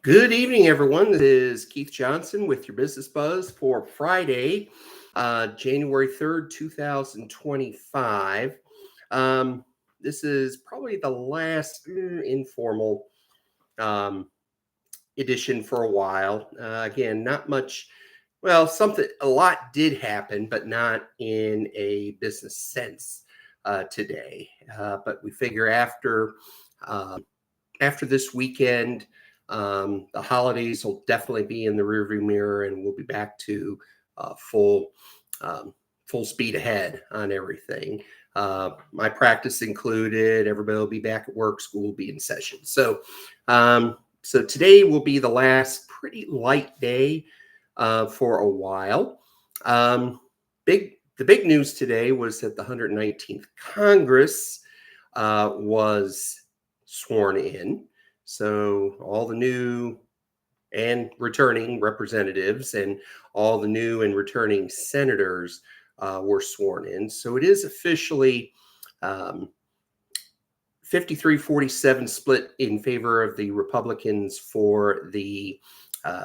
Good evening, everyone. This is Keith Johnson with your Business Buzz for Friday, January 3rd, 2025. Um, this is probably the last informal um, edition for a while. Again, not much. Well, a lot did happen, but not in a business sense today. But we figure after this weekend, the holidays will definitely be in the rearview mirror, and we'll be back to uh, full um, full speed ahead on everything. My practice included. Everybody will be back at work. School will be in session. So today will be the last pretty light day for a while. Um, the big news today was that the 119th Congress was sworn in. So all the new and returning representatives and all the new and returning senators were sworn in. So it is officially um, 53-47 split in favor of the Republicans for the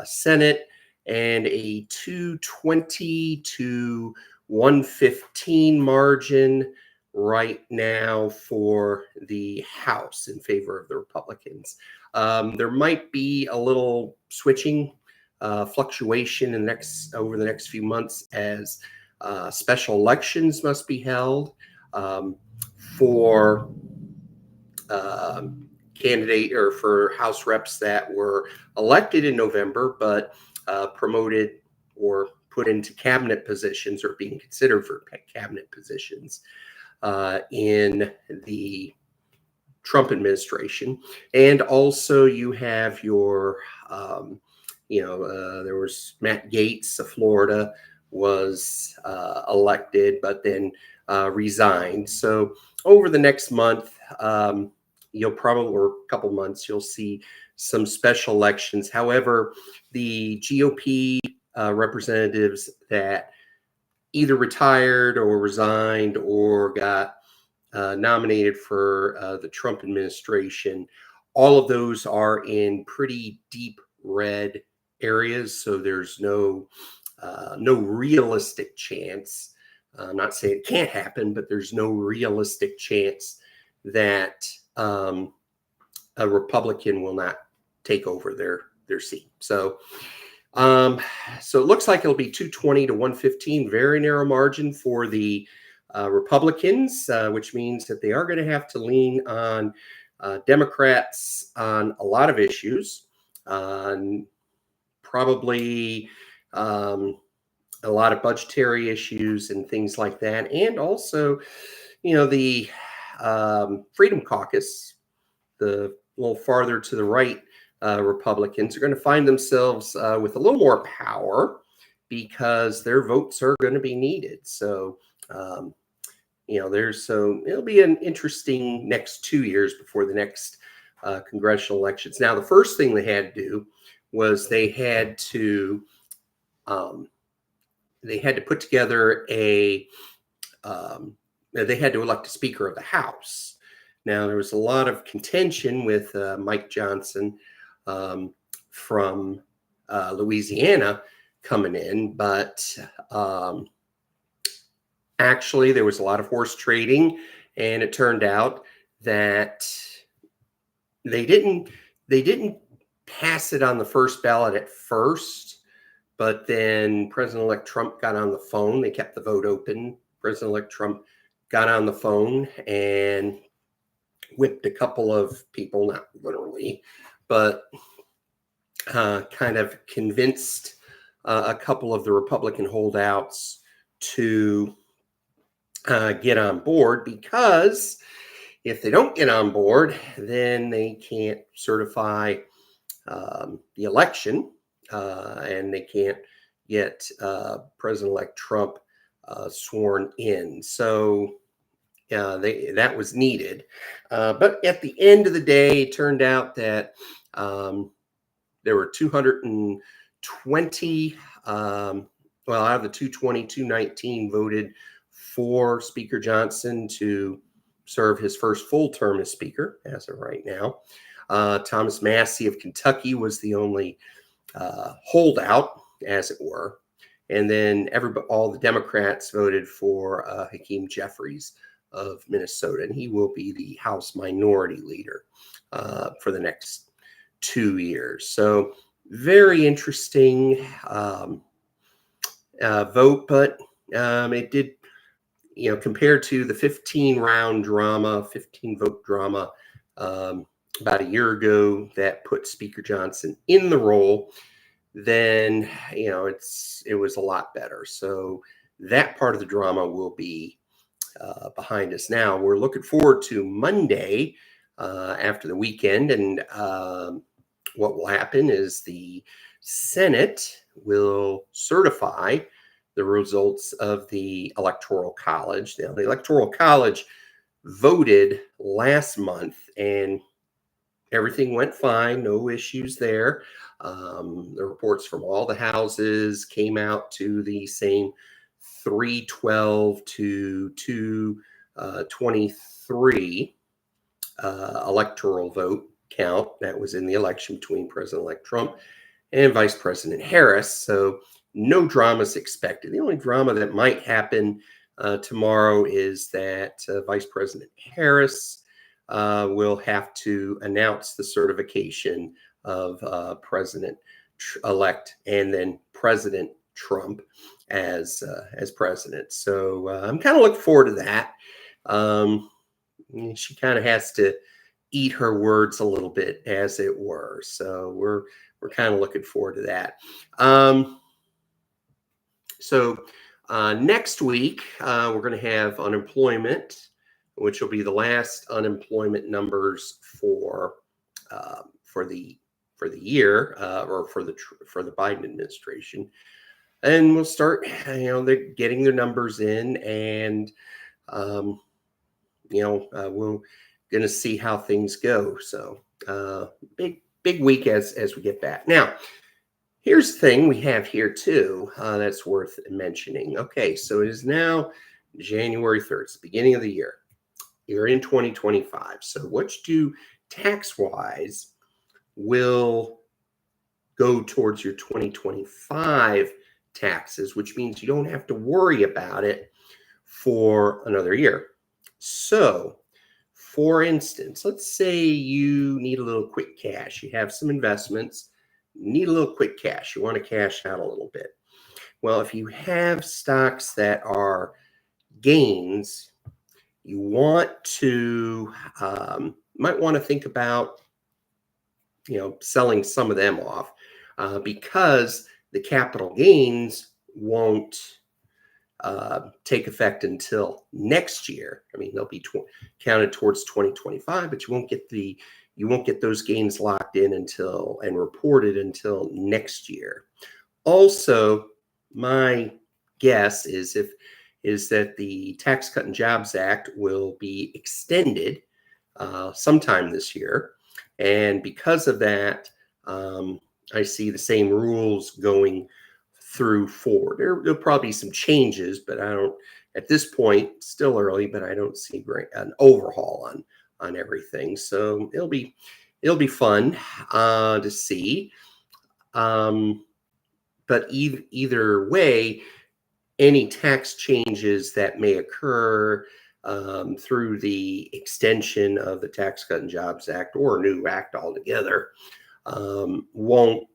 Senate, and a 220 to 115 margin right now for the House in favor of the Republicans. There might be a little switching fluctuation over the next few months as special elections must be held for candidate or for House reps that were elected in November but promoted or put into cabinet positions or being considered for cabinet positions in the Trump administration. And also you have your, there was Matt Gaetz of Florida was elected, but then resigned. So over the next month, you'll probably, or a couple months, you'll see some special elections. However, the GOP representatives that either retired or resigned or got nominated for the Trump administration, all of those are in pretty deep red areas. So there's no realistic chance. I'm not saying it can't happen, but there's no realistic chance that a Republican will not take over their seat. So it looks like it'll be 220 to 115, very narrow margin for the Republicans, which means that they are going to have to lean on Democrats on a lot of issues, probably a lot of budgetary issues and things like that. And also, the Freedom Caucus, the little farther to the right Republicans, are going to find themselves with a little more power because their votes are going to be needed. So, it'll be an interesting next 2 years before the next congressional elections. Now, the first thing they had to do was they had to put together they had to elect a Speaker of the House. Now, there was a lot of contention with Mike Johnson from Louisiana coming in, but actually there was a lot of horse trading, and it turned out that they didn't pass it on the first ballot at first, but then President-elect Trump got on the phone. They kept the vote open. President-elect Trump got on the phone and whipped a couple of people, not literally, but kind of convinced a couple of the Republican holdouts to get on board, because if they don't get on board, then they can't certify the election, and they can't get President-elect Trump sworn in. So that was needed. But at the end of the day, it turned out that there were 220, out of the 220, 219 voted for Speaker Johnson to serve his first full term as Speaker as of right now. Thomas Massey of Kentucky was the only holdout, as it were. And then all the Democrats voted for Hakeem Jeffries of Minnesota, and he will be the House Minority Leader for the next 2 years. So very interesting vote, but it did, compared to the 15-vote drama about a year ago that put Speaker Johnson in the role, then it was a lot better. So that part of the drama will be behind us now. We're looking forward to Monday after the weekend, and what will happen is the Senate will certify the results of the Electoral College. Now, the Electoral College voted last month, and everything went fine, no issues there. The reports from all the houses came out to the same 312 to 223 electoral vote count that was in the election between President-elect Trump and Vice President Harris. So no dramas expected. The only drama that might happen tomorrow is that Vice President Harris will have to announce the certification of President-elect and then President Trump as president. So I'm kind of looking forward to that. She kind of has to eat her words a little bit, as it were. So we're kind of looking forward to that. So next week we're going to have unemployment, which will be the last unemployment numbers for the year or for the Biden administration, and we'll start. They're getting their numbers in, and we're going to see how things go. So big week as we get back. Now, here's the thing we have here too that's worth mentioning. Okay, so it is now January 3rd. It's the beginning of the year. You're in 2025. So what you do tax-wise will go towards your 2025 taxes, which means you don't have to worry about it for another year. So, for instance, let's say you need a little quick cash. You have some investments, need a little quick cash. You want to cash out a little bit. Well, if you have stocks that are gains, you want to might want to think about selling some of them off because the capital gains won't take effect until next year. I mean, they'll be counted towards 2025, but you won't get those gains locked in and reported until next year. Also, my guess is that the Tax Cut and Jobs Act will be extended sometime this year. And because of that, I see the same rules going through forward. There'll probably be some changes, but at this point, still early, but I don't see an overhaul on everything. So it'll be fun to see. But either way, any tax changes that may occur through the extension of the Tax Cut and Jobs Act or a new act altogether won't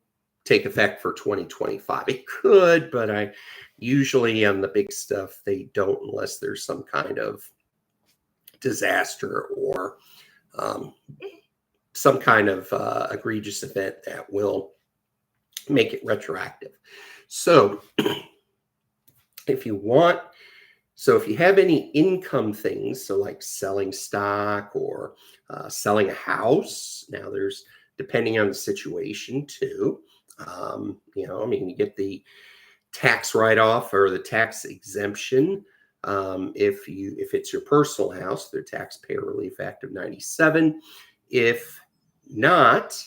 take effect for 2025. It could, but I usually on the big stuff, they don't unless there's some kind of disaster or some kind of egregious event that will make it retroactive. So if you have any income things, so like selling stock or selling a house, now there's, depending on the situation too, you get the tax write-off or the tax exemption if it's your personal house, the Taxpayer Relief Act of 97. If not,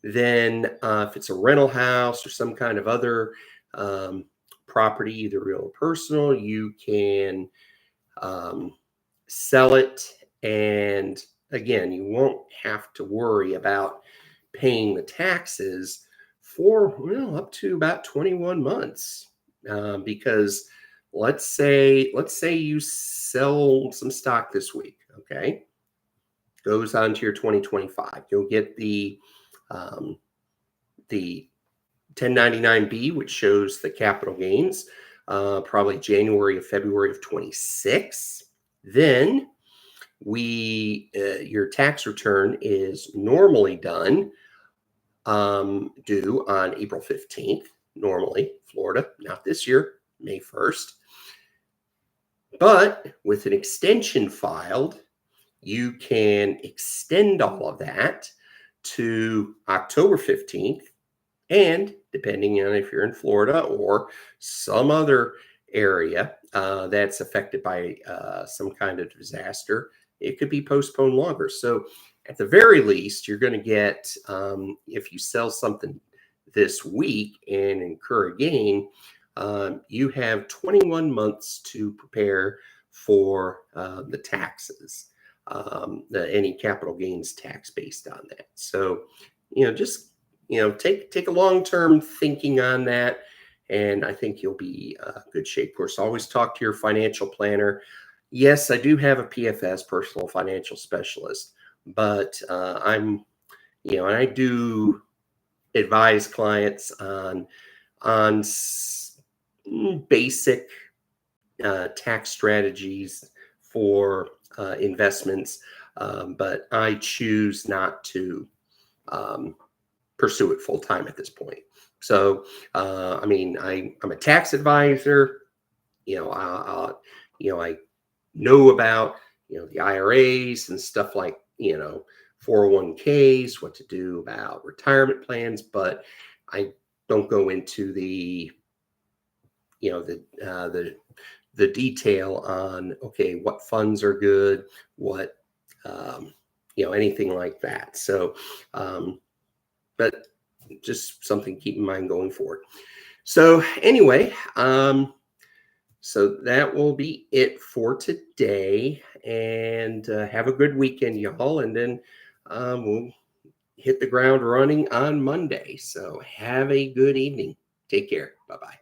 then if it's a rental house or some kind of other property, either real or personal, you can sell it and again, you won't have to worry about paying the taxes for, well, up to about 21 months. Because let's say you sell some stock this week, okay? Goes on to your 2025. You'll get um, the 1099-B, which shows the capital gains, probably January or February of 26. Then your tax return is normally due on April 15th, normally, Florida, not this year, May 1st. But with an extension filed, you can extend all of that to October 15th. And depending on if you're in Florida or some other area that's affected by some kind of disaster, it could be postponed longer. So at the very least, you're going to get, if you sell something this week and incur a gain, you have 21 months to prepare for the taxes, any capital gains tax based on that. So, just take a long-term thinking on that, and I think you'll be good shape. Of course, always talk to your financial planner. Yes, I do have a PFS, personal financial specialist, but and I do advise clients on basic tax strategies for investments, but I choose not to pursue it full time at this point. So, I'm a tax advisor. I know about the IRAs and stuff like 401ks, what to do about retirement plans, but I don't go into the the detail on what funds are good, what anything like that. So, but just something to keep in mind going forward. So anyway, so that will be it for today. And have a good weekend, y'all. And then we'll hit the ground running on Monday. So have a good evening. Take care. Bye-bye.